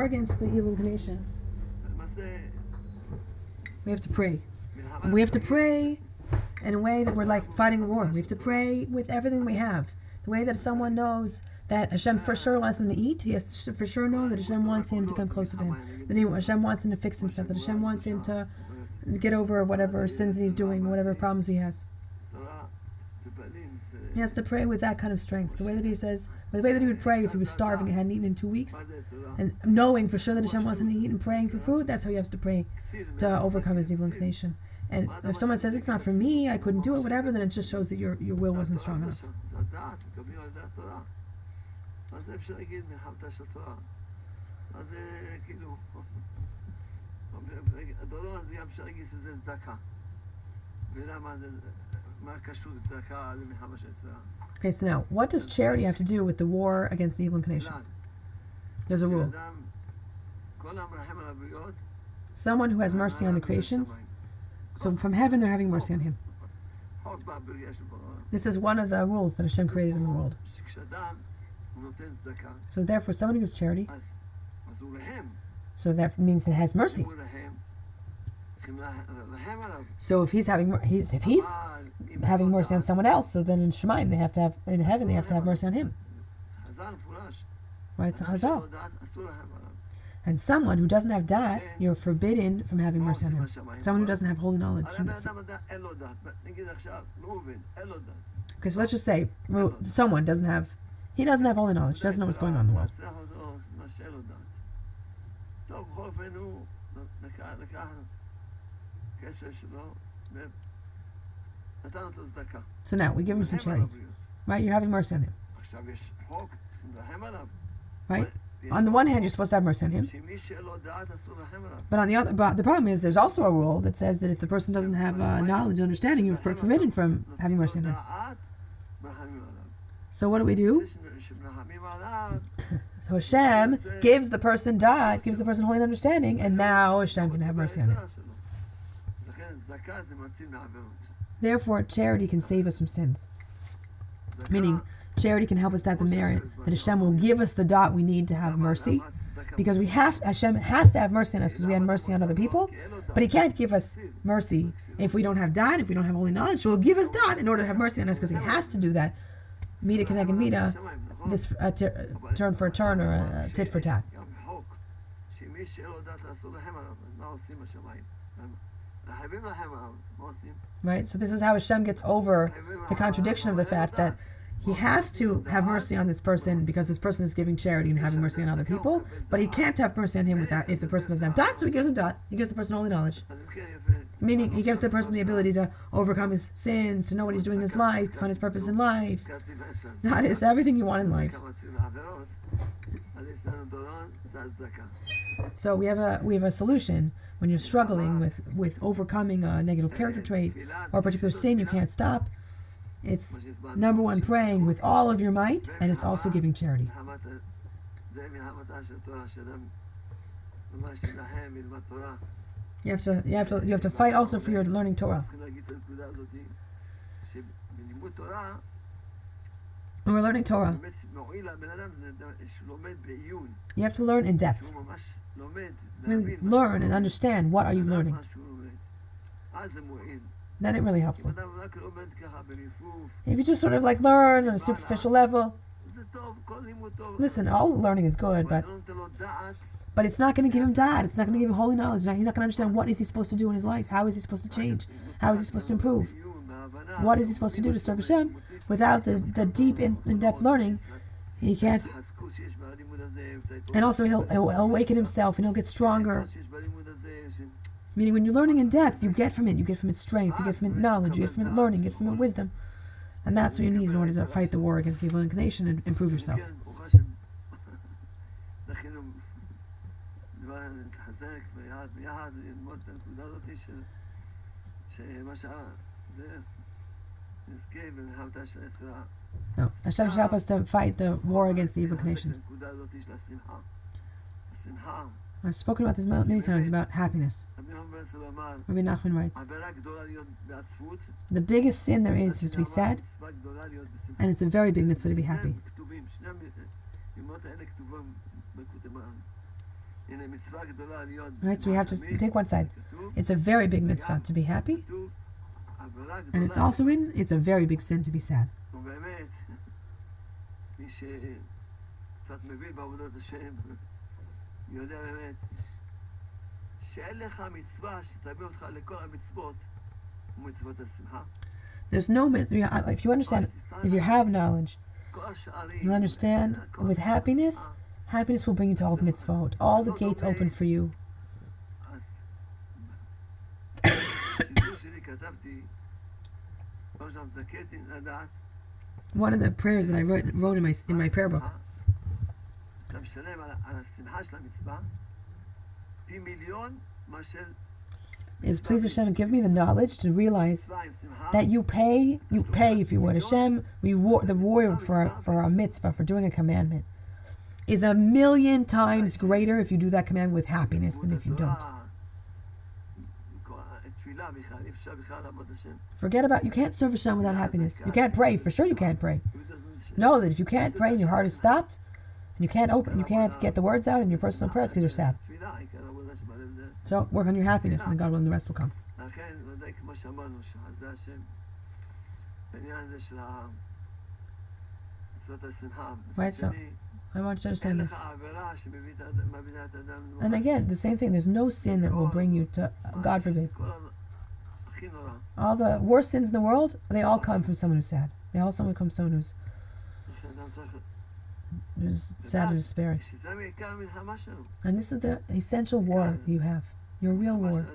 war against the evil inclination, we have to pray. And we have to pray in a way that we're like fighting a war. We have to pray with everything we have. The way that someone knows that Hashem for sure wants them to eat, he has to for sure know that Hashem wants him to come closer to him. That Hashem wants him to fix himself. That Hashem wants him to get over whatever sins he's doing, whatever problems he has. He has to pray with that kind of strength. The way that he says, the way that he would pray if he was starving and hadn't eaten in 2 weeks, and knowing for sure that Hashem wants him to eat and praying for food, that's how he has to pray to overcome his evil inclination. And if someone says, it's not for me, I couldn't do it, whatever, then it just shows that your will wasn't strong enough. Okay, so now, what does charity have to do with the war against the evil inclination? There's a rule. Someone who has mercy on the creations, so from heaven they're having mercy on him. This is one of the rules that Hashem created in the world. So therefore, someone who gives charity, so that means it has mercy. So if he's having mercy on someone else, so then in Shemayim in heaven they have to have mercy on him. Right? It's a chazal. And someone who doesn't have dat, you're forbidden from having mercy on him. Someone who doesn't have holy knowledge. Okay, so let's just say someone doesn't have holy knowledge, doesn't know what's going on in the world. So now we give him some charity, right? You're having mercy on him, right? On the one hand, you're supposed to have mercy on him, but on the other, but the problem is there's also a rule that says that if the person doesn't have knowledge and understanding, you're forbidden from having mercy on him. So what do? So Hashem gives the person dat, gives the person holy understanding, and now Hashem can have mercy on him. Therefore, charity can save us from sins. Meaning, charity can help us to have the merit that Hashem will give us the dot we need to have mercy, because Hashem has to have mercy on us because we had mercy on other people, but He can't give us mercy if we don't have dot, if we don't have holy knowledge. So He'll give us dot in order to have mercy on us because He has to do that. Mida keneged mida, this turn for a turn or a tit for tat. Right, so this is how Hashem gets over the contradiction of the fact that He has to have mercy on this person because this person is giving charity and having mercy on other people, but He can't have mercy on him without if the person doesn't have dot, so He gives him dot. He gives the person holy knowledge. Meaning, He gives the person the ability to overcome his sins, to know what he's doing in his life, to find his purpose in life. That is everything you want in life. So we have a solution when you're struggling with overcoming a negative character trait or a particular sin you can't stop. It's number one, praying with all of your might, and it's also giving charity. You have to fight also for your learning Torah. When we're learning Torah, you have to learn in depth. Really learn and understand what are you learning. Then it really helps them. If you just sort of like learn on a superficial level, listen, all learning is good, but it's not going to give him dad. It's not going to give him holy knowledge. He's not going to understand what is he supposed to do in his life. How is he supposed to change? How is he supposed to improve? What is he supposed to do to serve Hashem? Without the deep, in-depth learning, he can't. And also he'll awaken himself and he'll get stronger. Meaning when you're learning in depth, you get from it strength, you get from it knowledge, you get from it learning, you get from it wisdom. And that's what you need in order to fight the war against the evil inclination and improve yourself. No, Hashem should help us to fight the war against the evil inclination. I've spoken about this many times, about happiness. Rabbi Nachman writes, the biggest sin there is to be sad, and it's a very big mitzvah to be happy. Right, so we have to take one side. It's a very big mitzvah to be happy, and it's also it's a very big sin to be sad. There's no mitzvah. If you understand, if you have knowledge, you'll understand with happiness. Happiness will bring you to all the mitzvot. All the gates open for you. One of the prayers that I wrote in my prayer book is, please Hashem, give me the knowledge to realize that you pay if you would. Hashem, the reward for a mitzvah, for doing a commandment, is 1,000,000 times greater if you do that command with happiness than if you don't. Forget about, you can't serve Hashem without happiness. You can't pray, for sure you can't pray. Know that if you can't pray and your heart is stopped, and you can't get the words out in your personal prayers because you're sad. So work on your happiness and then God will, and the rest will come. Right, so I want you to understand this. And again, the same thing. There's no sin that will bring you to, God forbid. All the worst sins in the world, they all come from someone who's sad. They all come from someone who's sad and despairing. And this is the essential war that you have. Your real war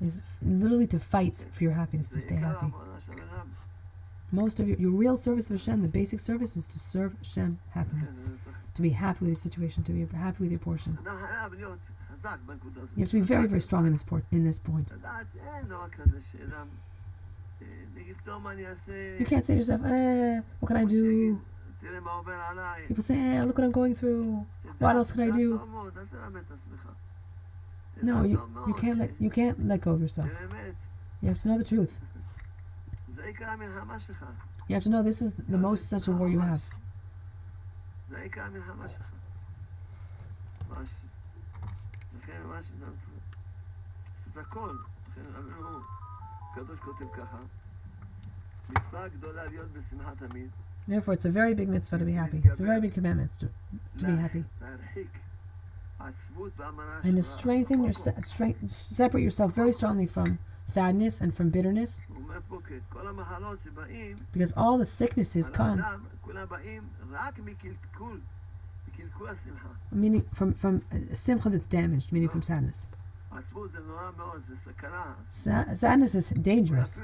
is literally to fight for your happiness, to stay happy. Most of your real service of Hashem, the basic service, is to serve Hashem happily. To be happy with your situation, to be happy with your portion. You have to be very, very strong in this point. You can't say to yourself, what can I do? People say, look what I'm going through. What else can I do? No, you can't let go of yourself. You have to know the truth. You have to know this is the most essential war you have. Therefore, it's a very big mitzvah to be happy. It's a very big commandment to be happy. And to separate yourself very strongly from sadness and from bitterness. Because all the sicknesses come meaning from simcha that's damaged, meaning from sadness. Sadness is dangerous.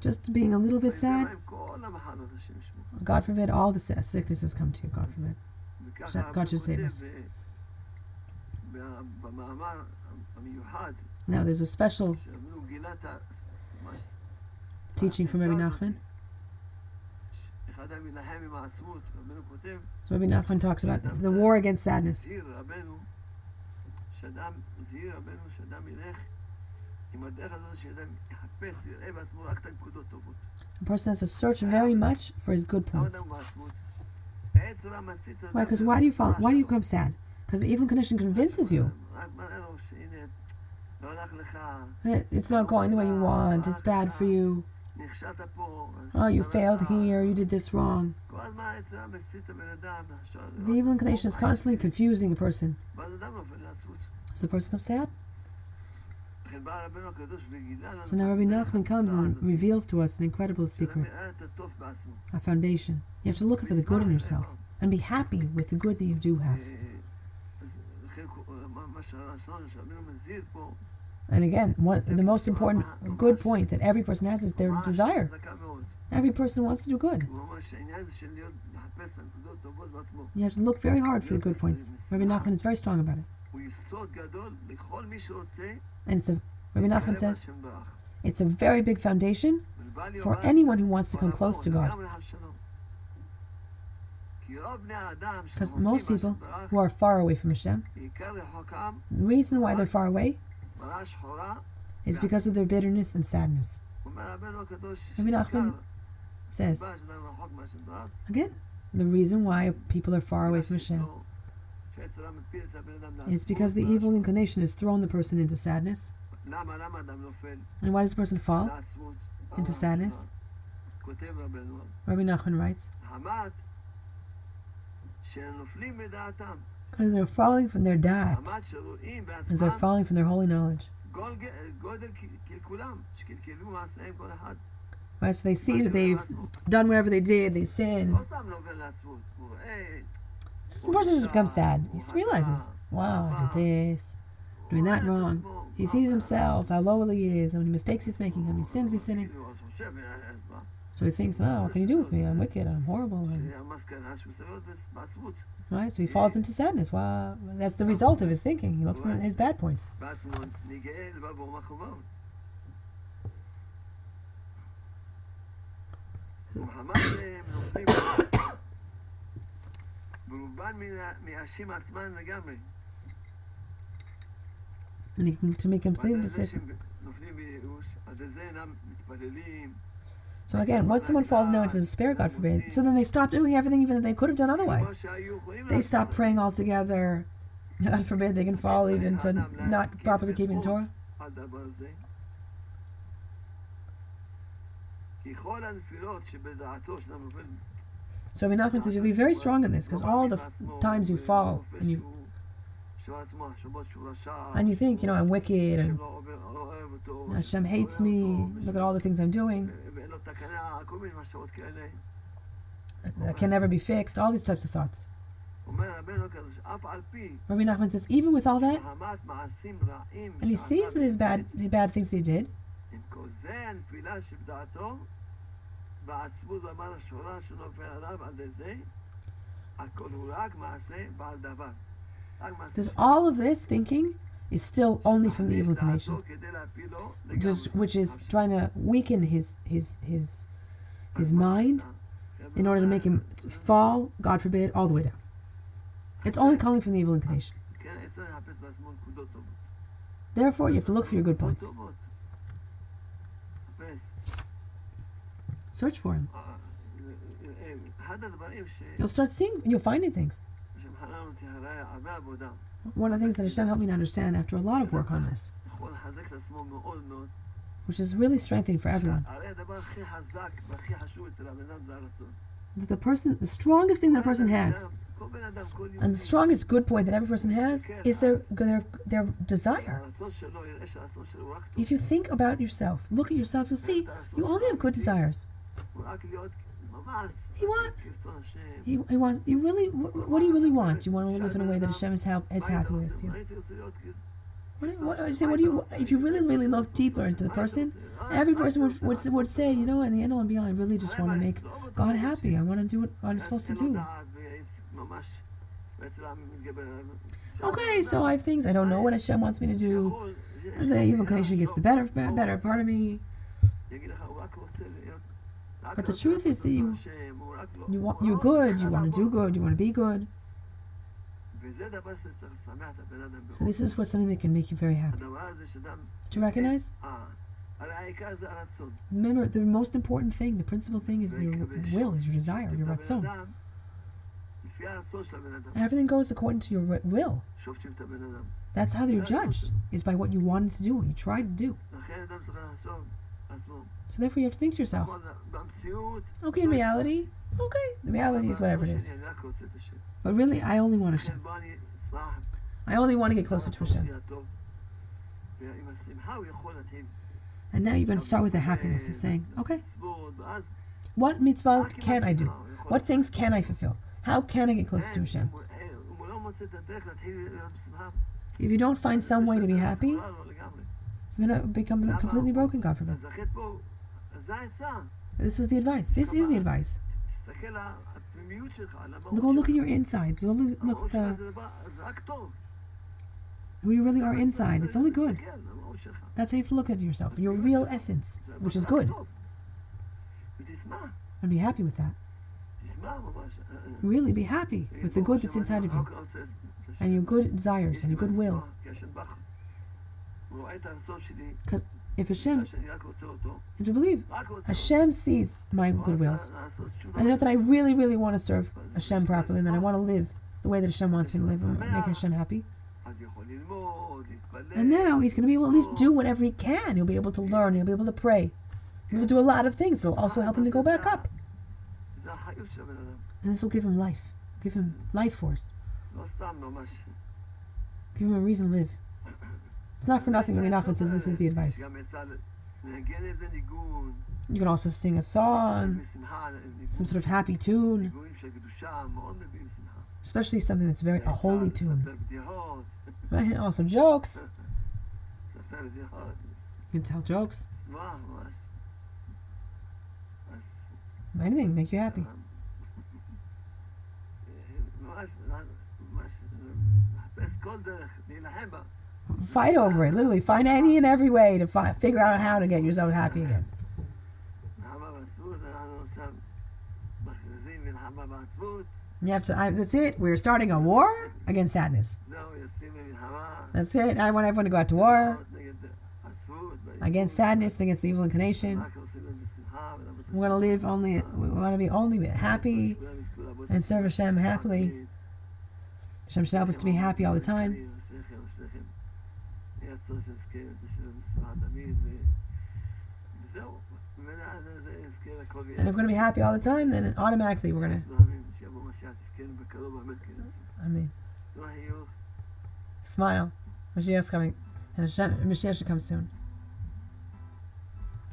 Just being a little bit sad, God forbid, all the sicknesses come to you, God forbid. God should save us. Now there's a special teaching from Rabbi Nachman. So Rabbi Nachman talks about the war against sadness. A person has to search very much for his good points. Why? Because why do you become sad? Because the evil inclination convinces you. It's not going the way you want. It's bad for you. Oh, you failed here. You did this wrong. The evil inclination is constantly confusing a person. So the person becomes sad. So now Rabbi Nachman comes and reveals to us an incredible secret, a foundation. You have to look for the good in yourself and be happy with the good that you do have. And again, the most important good point that every person has is their desire. Every person wants to do good. You have to look very hard for the good points. Rabbi Nachman is very strong about it. And Rabbi Nachman says, it's a very big foundation for anyone who wants to come close to God. Because most people who are far away from Hashem, the reason why they're far away is because of their bitterness and sadness. Rabbi Nachman says, again, the reason why people are far away from Hashem It's because the evil inclination has thrown the person into sadness. And why does the person fall into sadness? Rabbi Nachman writes, because they're falling from their da'at, because they're falling from their holy knowledge. Right, so they see that they've done whatever they did, they sinned. So the person just becomes sad. He realizes, wow, I did this, doing that wrong. He sees himself, how lowly he is, how many mistakes he's making, how many sins he's sinning. So he thinks, oh, what can you do with me? I'm wicked, I'm horrible. Right, so he falls into sadness. Wow, that's the result of his thinking. He looks at his bad points. And he can, to make complete decision. So again, once someone falls now into despair, God forbid, so then they stop doing everything even that they could have done otherwise. They stop praying altogether. God forbid they can fall even to not properly keeping the Torah. So Rabbi Nachman says you'll be very strong in this, because all the times you fall and you think, I'm wicked and Hashem hates me, look at all the things I'm doing, that can never be fixed, all these types of thoughts. Rabbi Nachman says even with all that, and he sees that the bad things he did, there's all of this thinking is still only from the evil inclination, which is trying to weaken his mind in order to make him fall, God forbid, all the way down. It's only coming from the evil inclination. Therefore, you have to look for your good points. Search for him. You'll start seeing, you'll finding things. One of the things that Hashem helped me to understand after a lot of work on this, which is really strengthening for everyone, that the strongest thing that a person has, and the strongest good point that every person has, is their desire. If you think about yourself, look at yourself, you'll see you only have good desires. What do you really want? You want to live in a way that Hashem is happy with you. If you really look deeper into the person, every person would say, in the end all and be all, I really just want to make God happy. I want to do what I'm supposed to do. Okay, so I have things I don't know what Hashem wants me to do. The evil inclination gets the better part of me. But the truth is that you're good, you want to do good, you want to be good. So this is something that can make you very happy. To recognize, remember, the most important thing, the principal thing is your will, is your desire, your ratzon. Everything goes according to your will. That's how you're judged, is by what you wanted to do, what you tried to do. So therefore you have to think to yourself, okay, in reality, the reality is whatever it is. But really, I only want Hashem. I only want to get closer to Hashem. And now you're going to start with the happiness of saying, okay, what mitzvah can I do? What things can I fulfill? How can I get closer to Hashem? If you don't find some way to be happy, you're going to become completely broken, God forbid. This is the advice. This is the advice. Go look at your insides. Go look who you really are inside. It's only good. That's how you have to look at yourself. Your real essence, which is good. And be happy with that. Really be happy with the good that's inside of you. And your good desires and your good will. Because if Hashem, and to believe, Hashem sees my good wills, and that I really want to serve Hashem properly, and that I want to live the way that Hashem wants me to live and make Hashem happy. And now he's going to be able to at least do whatever he can. He'll be able to learn. He'll be able to pray. He'll be able to do a lot of things. It'll also help him to go back up. And this will give him life. Give him life force. Give him a reason to live. It's not for nothing when Nachman says this is the advice. You can also sing a song, some sort of happy tune, especially something that's a holy tune. Right? Also jokes. You can tell jokes. Anything make you happy. Fight over it. Literally, find any and every way to figure out how to get yourself happy again. You have to. That's it. We're starting a war against sadness. That's it. I want everyone to go out to war against sadness, against the evil inclination. We're going to live only. We want to be only happy and serve Hashem happily. Hashem should help us to be happy all the time. And if we're going to be happy all the time, then automatically we're going to. I mean, smile. Mashiach's coming. And Mashiach should come soon.